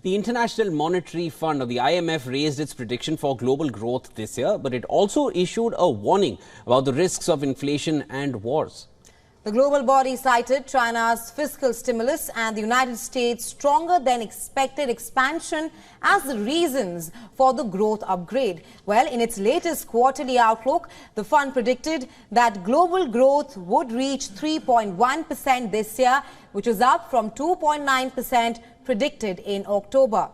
The International Monetary Fund, or the IMF, raised its prediction for global growth this year, but it also issued a warning about the risks of inflation and wars. The global body cited China's fiscal stimulus and the United States' stronger than expected expansion as the reasons for the growth upgrade. Well, in its latest quarterly outlook, the fund predicted that global growth would reach 3.1% this year, which is up from 2.9% predicted in October.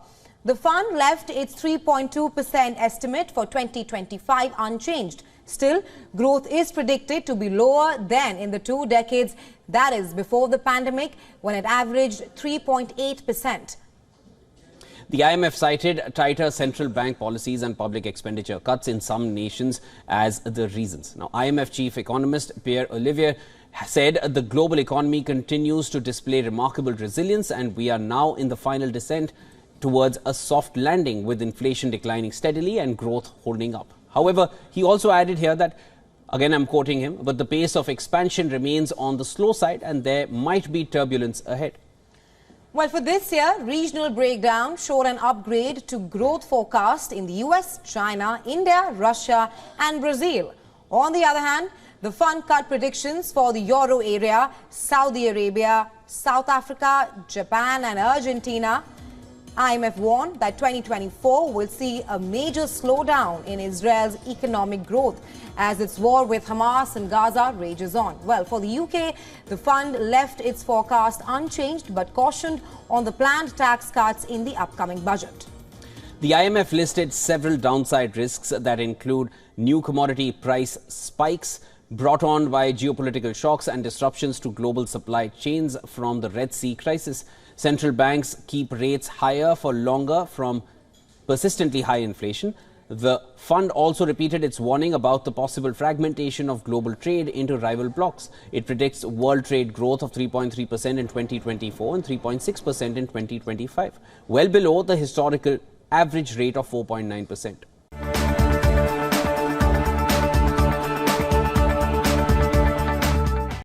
The fund left its 3.2% estimate for 2025 unchanged. Still, growth is predicted to be lower than in the 2 decades, that is, before the pandemic, when it averaged 3.8%. The IMF cited tighter central bank policies and public expenditure cuts in some nations as the reasons. Now, IMF chief economist Pierre-Olivier said the global economy continues to display remarkable resilience and we are now in the final descent towards a soft landing, with inflation declining steadily and growth holding up. However, he also added here that, again I'm quoting him, but the pace of expansion remains on the slow side and there might be turbulence ahead. Well, for this year, regional breakdown showed an upgrade to growth forecast in the US, China, India, Russia and Brazil. On the other hand, the fund cut predictions for the Euro area, Saudi Arabia, South Africa, Japan and Argentina. IMF warned that 2024 will see a major slowdown in Israel's economic growth as its war with Hamas and Gaza rages on. Well, for the UK, the fund left its forecast unchanged but cautioned on the planned tax cuts in the upcoming budget. The IMF listed several downside risks that include new commodity price spikes brought on by geopolitical shocks and disruptions to global supply chains from the Red Sea crisis. Central banks keep rates higher for longer from persistently high inflation. The fund also repeated its warning about the possible fragmentation of global trade into rival blocs. It predicts world trade growth of 3.3% in 2024 and 3.6% in 2025, well below the historical average rate of 4.9%.